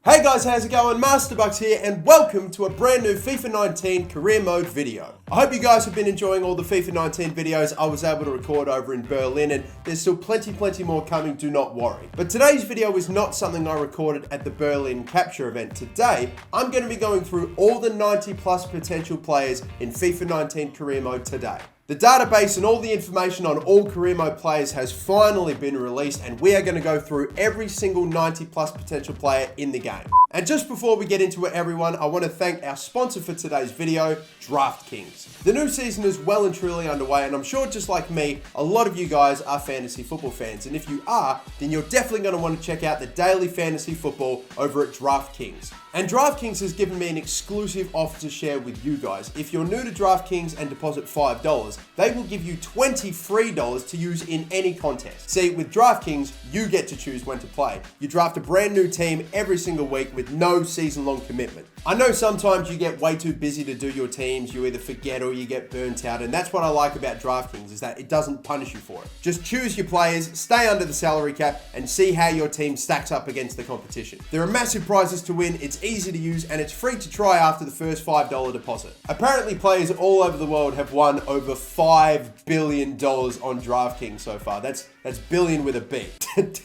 Hey guys, how's it going? MasterBucks here and welcome to a brand new FIFA 19 career mode video. I hope you guys have been enjoying all the FIFA 19 videos I was able to record over in Berlin, and there's still plenty more coming, do not worry. But today's video is not something I recorded at the Berlin capture event. Today, I'm going to be going through all the 90 plus potential players in FIFA 19 career mode today. The database and all the information on all career mode players has finally been released, and we are going to go through every single 90 plus potential player in the game. And just before we get into it, everyone, I want to thank our sponsor for today's video, DraftKings. The new season is well and truly underway, and I'm sure just like me, a lot of you guys are fantasy football fans. And if you are, then you're definitely going to want to check out the daily fantasy football over at DraftKings. And DraftKings has given me an exclusive offer to share with you guys. If you're new to DraftKings and deposit $5, they will give you $20 free to use in any contest. See, with DraftKings, you get to choose when to play. You draft a brand new team every single week with no season-long commitment. I know sometimes you get way too busy to do your teams, you either forget or you get burnt out, and that's what I like about DraftKings, is that it doesn't punish you for it. Just choose your players, stay under the salary cap, and see how your team stacks up against the competition. There are massive prizes to win, it's easy to use, and it's free to try after the first $5 deposit. Apparently, players all over the world have won over $5 billion on DraftKings so far. That's billion with a B.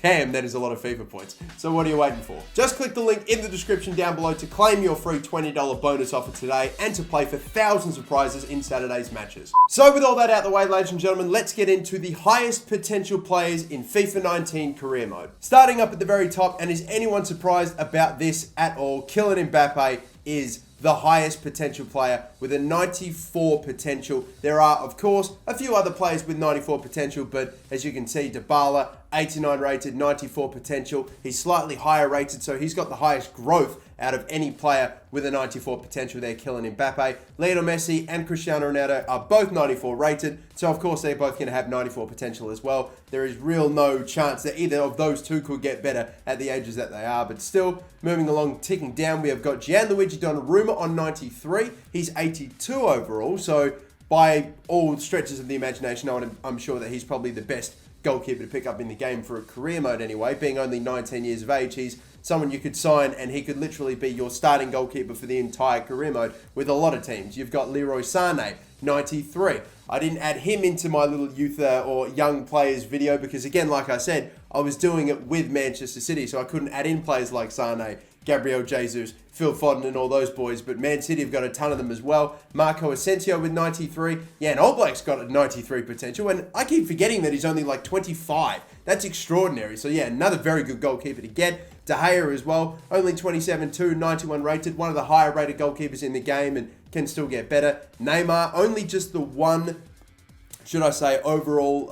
Damn, that is a lot of FIFA points. So what are you waiting for? Just click the link in the description down below to claim your free $20 bonus offer today and to play for thousands of prizes in Saturday's matches. So with all that out of the way, ladies and gentlemen, let's get into the highest potential players in FIFA 19 career mode. Starting up at the very top, and is anyone surprised about this at all? Kylian Mbappe is the highest potential player with a 94 potential. There are, of course, a few other players with 94 potential, but as you can see, Dybala, 89 rated, 94 potential. He's slightly higher rated, so he's got the highest growth out of any player with a 94 potential there, Kylian Mbappe. Lionel Messi and Cristiano Ronaldo are both 94 rated, so of course they're both going to have 94 potential as well. There is real no chance that either of those two could get better at the ages that they are, but still, moving along, ticking down, we have got Gianluigi Donnarumma on 93. He's 82 overall, so by all stretches of the imagination, I'm sure that he's probably the best goalkeeper to pick up in the game for a career mode anyway. Being only 19 years of age, he's someone you could sign and he could literally be your starting goalkeeper for the entire career mode with a lot of teams. You've got Leroy Sané, 93. I didn't add him into my little youth or young players video because, again, like I said, I was doing it with Manchester City, so I couldn't add in players like Sané, Gabriel Jesus, Phil Foden and all those boys, but Man City have got a ton of them as well. Marco Asensio with 93. Yeah, and Oblak's got a 93 potential, and I keep forgetting that he's only like 25. That's extraordinary. So yeah, another very good goalkeeper to get. De Gea as well, only 27 too, 91 rated, one of the higher rated goalkeepers in the game and can still get better. Neymar, only just the one, should I say, overall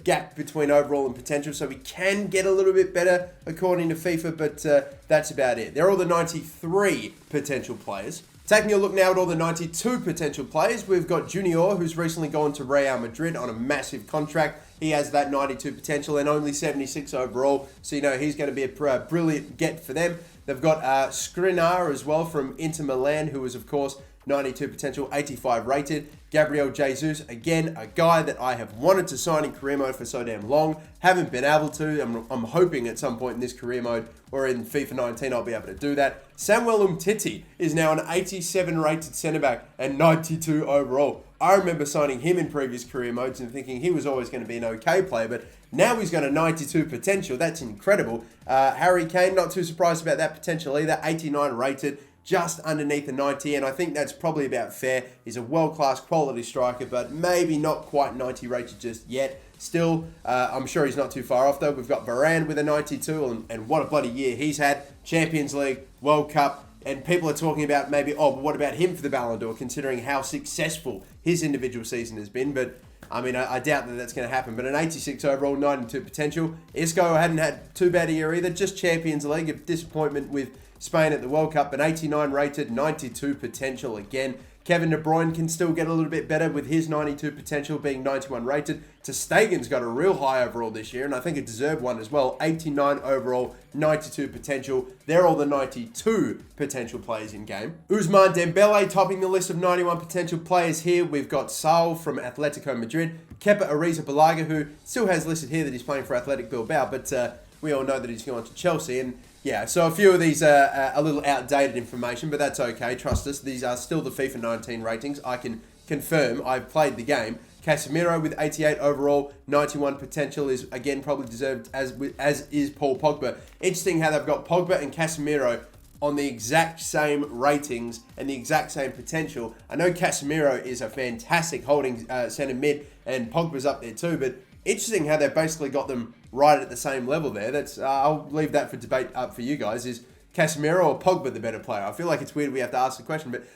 gap between overall and potential, so we can get a little bit better according to FIFA, but that's about it. They're all the 93 potential players. Taking a look now at all the 92 potential players, we've got Junior, who's recently gone to Real Madrid on a massive contract. He has that 92 potential and only 76 overall, so you know he's going to be a brilliant get for them. They've got Skriniar as well from Inter Milan, who is, of course, 92 potential, 85 rated. Gabriel Jesus, again, a guy that I have wanted to sign in career mode for so damn long. Haven't been able to. I'm hoping at some point in this career mode or in FIFA 19 I'll be able to do that. Samuel Umtiti is now an 87 rated centre-back and 92 overall. I remember signing him in previous career modes and thinking he was always going to be an okay player, but now he's got a 92 potential. That's incredible. Harry Kane, not too surprised about that potential either, 89 rated. Just underneath the 90, and I think that's probably about fair. He's a world-class quality striker, but maybe not quite 90 rated just yet. Still, I'm sure he's not too far off, though. We've got Varane with a 92, and what a bloody year he's had. Champions League, World Cup, and people are talking about maybe, but what about him for the Ballon d'Or, considering how successful his individual season has been, but I mean, I doubt that that's going to happen, but an 86 overall, 92 potential. Isco hadn't had too bad a year either, just Champions League, a disappointment with Spain at the World Cup, but 89 rated, 92 potential again. Kevin De Bruyne can still get a little bit better with his 92 potential being 91 rated. Ter Stegen's got a real high overall this year, and I think a deserved one as well. 89 overall, 92 potential. They're all the 92 potential players in game. Ousmane Dembele topping the list of 91 potential players here. We've got Saul from Atletico Madrid. Kepa Arrizabalaga, who still has listed here that he's playing for Athletic Bilbao, but we all know that he's going to Chelsea, and Yeah, so a few of these are a little outdated information, but that's okay. Trust us, these are still the FIFA 19 ratings. I can confirm I've played the game. Casemiro with 88 overall, 91 potential is again probably deserved as is Paul Pogba. Interesting how they've got Pogba and Casemiro on the exact same ratings and the exact same potential. I know Casemiro is a fantastic holding centre mid, and Pogba's up there too, but interesting how they've basically got them right at the same level there. That's I'll leave that for debate up for you guys. Is Casemiro or Pogba the better player? I feel like it's weird we have to ask the question, but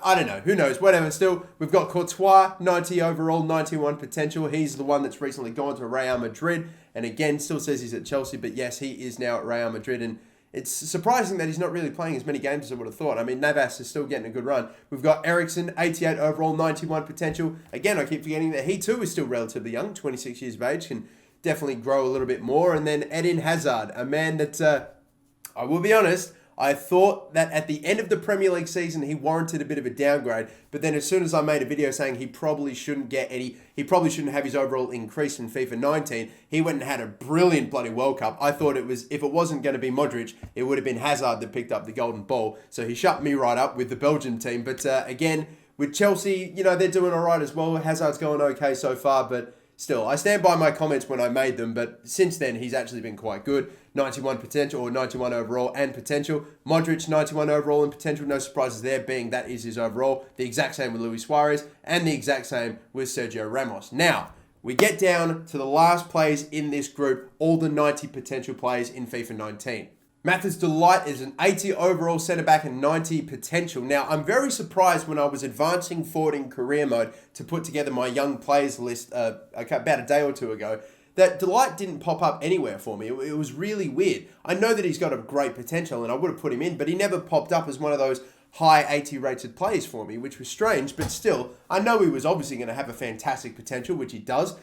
I don't know. Who knows? Whatever. Still, we've got Courtois, 90 overall, 91 potential. He's the one that's recently gone to Real Madrid, and again, still says he's at Chelsea, but yes, he is now at Real Madrid, and it's surprising that he's not really playing as many games as I would have thought. I mean, Navas is still getting a good run. We've got Eriksen, 88 overall, 91 potential. Again, I keep forgetting that he too is still relatively young, 26 years of age, can definitely grow a little bit more. And then Eden Hazard, a man that, I will be honest, I thought that at the end of the Premier League season, he warranted a bit of a downgrade. But then as soon as I made a video saying he probably shouldn't have his overall increased in FIFA 19, he went and had a brilliant bloody World Cup. I thought if it wasn't going to be Modric, it would have been Hazard that picked up the golden ball. So he shut me right up with the Belgian team. But again, with Chelsea, they're doing all right as well. Hazard's going okay so far, but still, I stand by my comments when I made them, but since then, he's actually been quite good. 91 potential, or 91 overall and potential. Modric, 91 overall and potential. No surprises there, being that is his overall. The exact same with Luis Suarez, and the exact same with Sergio Ramos. Now, we get down to the last players in this group, all the 90 potential players in FIFA 19. Mathis de Ligt is an 80 overall centre-back and 90 potential. Now, I'm very surprised when I was advancing forward in career mode to put together my young players list about a day or two ago, that de Ligt didn't pop up anywhere for me. It was really weird. I know that he's got a great potential and I would have put him in, but he never popped up as one of those high 80 rated players for me, which was strange, but still, I know he was obviously going to have a fantastic potential, which he does.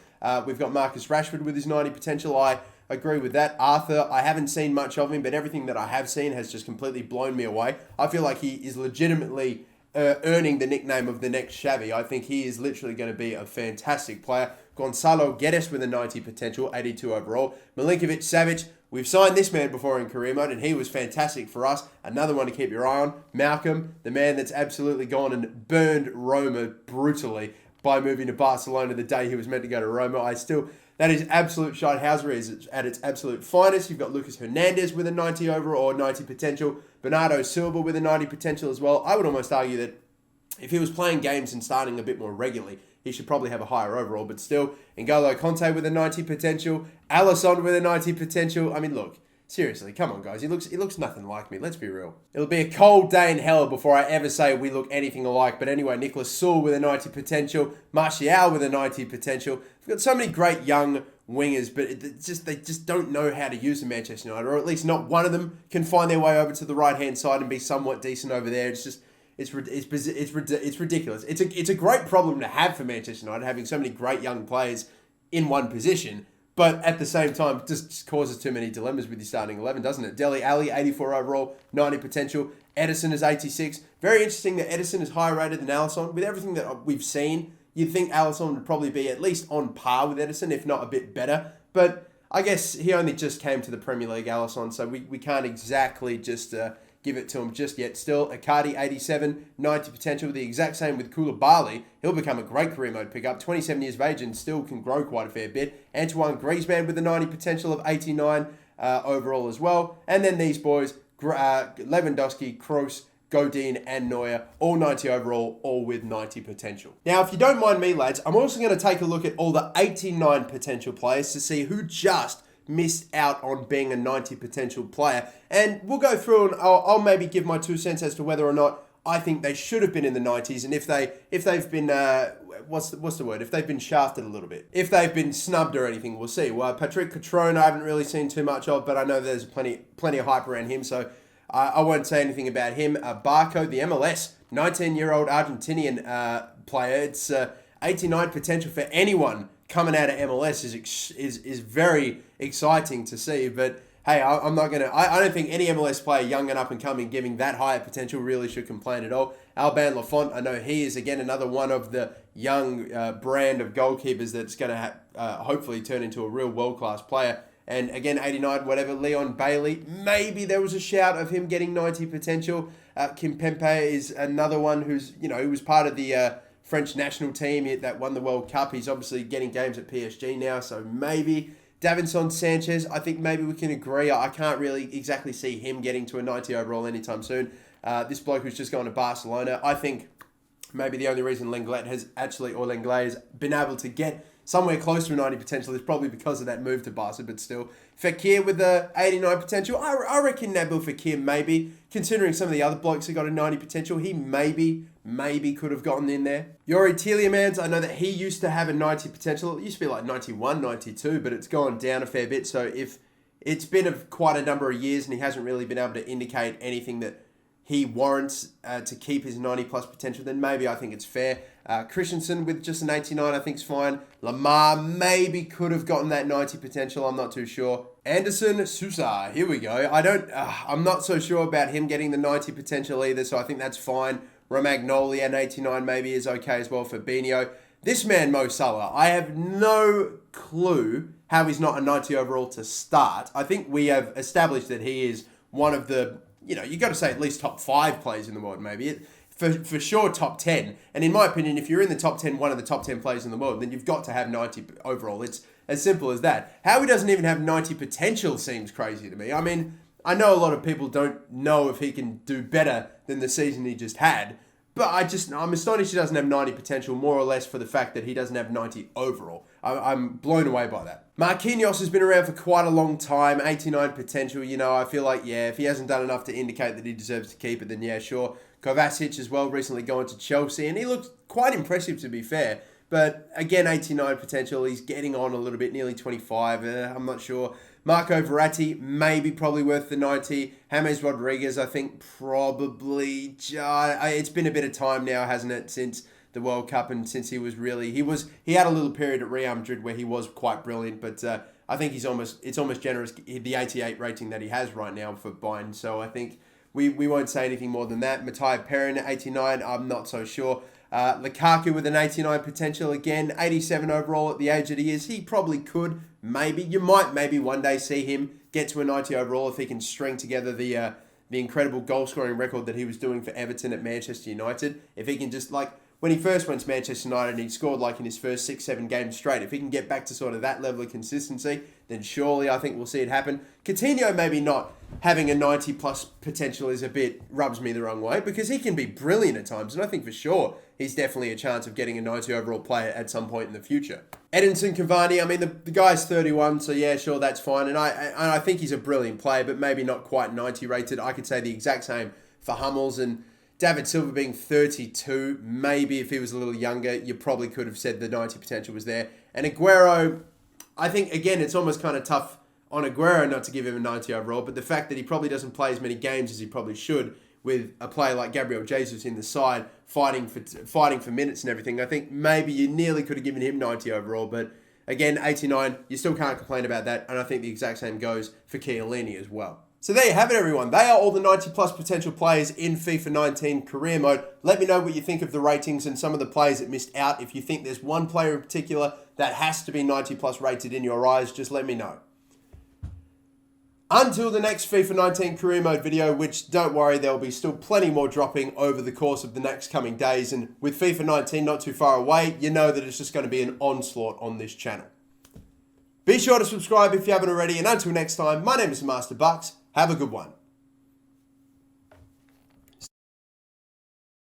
We've got Marcus Rashford with his 90 potential. I agree with that. Arthur, I haven't seen much of him, but everything that I have seen has just completely blown me away. I feel like he is legitimately earning the nickname of the next Xavi. I think he is literally going to be a fantastic player. Gonzalo Guedes with a 90 potential, 82 overall. Milinkovic-Savic, we've signed this man before in career mode, and he was fantastic for us. Another one to keep your eye on. Malcolm, the man that's absolutely gone and burned Roma brutally by moving to Barcelona the day he was meant to go to Roma. That is absolute shithousery is at its absolute finest. You've got Lucas Hernandez with a 90 overall or 90 potential. Bernardo Silva with a 90 potential as well. I would almost argue that if he was playing games and starting a bit more regularly, he should probably have a higher overall. But still, N'Golo Conte with a 90 potential. Alisson with a 90 potential. I mean, look, seriously, come on, guys. He looks nothing like me. Let's be real. It'll be a cold day in hell before I ever say we look anything alike. But anyway, Nicolas Sewell with a 90 potential. Martial with a 90 potential. We've got so many great young wingers, but they just don't know how to use the Manchester United, or at least not one of them can find their way over to the right-hand side and be somewhat decent over there. It's ridiculous. It's a great problem to have for Manchester United, having so many great young players in one position. But at the same time, it just causes too many dilemmas with your starting 11, doesn't it? Dele Alli, 84 overall, 90 potential. Edison is 86. Very interesting that Edison is higher rated than Alisson. With everything that we've seen, you'd think Alisson would probably be at least on par with Edison, if not a bit better. But I guess he only just came to the Premier League, Alisson, so we can't exactly just give it to him just yet. Still, Icardi, 87, 90 potential. The exact same with Koulibaly. He'll become a great career mode pickup. 27 years of age and still can grow quite a fair bit. Antoine Griezmann with a 90 potential of 89 overall as well. And then these boys, Lewandowski, Kroos, Godin and Neuer, all 90 overall, all with 90 potential. Now, if you don't mind me, lads, I'm also going to take a look at all the 89 potential players to see who just missed out on being a 90 potential player. And we'll go through and I'll maybe give my 2 cents as to whether or not I think they should have been in the 90s, and if they've been what's the word? If they've been shafted a little bit, if they've been snubbed or anything, we'll see. Well, Patrick Cutrone, I haven't really seen too much of, but I know there's plenty of hype around him, so I won't say anything about him. Barco, the MLS, 19-year-old Argentinian player. It's 89 potential for anyone coming out of MLS is very exciting to see, but hey, I'm not going to... I don't think any MLS player, young and up and coming, giving that higher potential really should complain at all. Alban Lafont, I know he is, again, another one of the young brand of goalkeepers that's going to hopefully turn into a real world-class player. And again, 89, whatever, Leon Bailey. Maybe there was a shout of him getting 90 potential. Kimpembe is another one who's, he was part of the French national team that won the World Cup. He's obviously getting games at PSG now, so maybe. Davinson Sanchez, I think maybe we can agree. I can't really exactly see him getting to a 90 overall anytime soon. This bloke who's just gone to Barcelona, I think maybe the only reason Lenglet has been able to get somewhere close to a 90 potential is probably because of that move to Barca, but still. Fekir with the 89 potential. I reckon Nabil Fekir maybe, considering some of the other blokes that got a 90 potential, he maybe could have gotten in there. Yori Tielemans, I know that he used to have a 90 potential. It used to be like 91, 92, but it's gone down a fair bit. So if it's been quite a number of years and he hasn't really been able to indicate anything that he warrants to keep his 90 plus potential, then maybe I think it's fair. Christensen with just an 89 I think is fine. Lamar maybe could have gotten that 90 potential, I'm not too sure. Anderson Sousa, here we go. I'm not so sure about him getting the 90 potential either, so I think that's fine. Romagnoli at 89 maybe is okay as well. for Fabinho. This man Mo Salah, I have no clue how he's not a 90 overall to start. I think we have established that he is one of the, you got to say at least top 5 players in the world, maybe. For sure, top 10. And in my opinion, if you're in the top 10, one of the top 10 players in the world, then you've got to have 90 overall. It's as simple as that. How he doesn't even have 90 potential seems crazy to me. I mean, I know a lot of people don't know if he can do better than the season he just had, but I'm astonished he doesn't have 90 potential, more or less for the fact that he doesn't have 90 overall. I'm blown away by that. Marquinhos has been around for quite a long time, 89 potential. I feel like, if he hasn't done enough to indicate that he deserves to keep it, then yeah, sure. Kovacic as well, recently going to Chelsea, and he looks quite impressive to be fair. But again, 89 potential, he's getting on a little bit, nearly 25, I'm not sure. Marco Verratti, probably worth the 90. James Rodriguez, I think probably, it's been a bit of time now, hasn't it, since the World Cup and since he had a little period at Real Madrid where he was quite brilliant, but I think it's almost generous, the 88 rating that he has right now for Bayern, so I think we won't say anything more than that. Matteo Perin at 89, I'm not so sure. Lukaku with an 89 potential, again, 87 overall at the age that he is. He probably could, you might one day see him get to a 90 overall if he can string together the incredible goal-scoring record that he was doing for Everton at Manchester United. If he can just, when he first went to Manchester United and he scored in his first 6-7 games straight, if he can get back to sort of that level of consistency, then surely I think we'll see it happen. Coutinho maybe not having a 90 plus potential rubs me the wrong way, because he can be brilliant at times, and I think for sure he's definitely a chance of getting a 90 overall player at some point in the future. Edinson Cavani, the guy's 31, so yeah, sure, that's fine, and I think he's a brilliant player, but maybe not quite 90 rated. I could say the exact same for Hummels, and David Silva being 32, maybe if he was a little younger, you probably could have said the 90 potential was there. And Aguero, I think, again, it's almost kind of tough on Aguero not to give him a 90 overall, but the fact that he probably doesn't play as many games as he probably should, with a player like Gabriel Jesus in the side, fighting for minutes and everything, I think maybe you nearly could have given him 90 overall, but again, 89, you still can't complain about that, and I think the exact same goes for Chiellini as well. So there you have it, everyone. They are all the 90 plus potential players in FIFA 19 career mode. Let me know what you think of the ratings and some of the players that missed out. If you think there's one player in particular that has to be 90 plus rated in your eyes, just let me know. Until the next FIFA 19 career mode video, which don't worry, there will be still plenty more dropping over the course of the next coming days. And with FIFA 19 not too far away, you know that it's just going to be an onslaught on this channel. Be sure to subscribe if you haven't already. And until next time, my name is MasterBucks. Have a good one.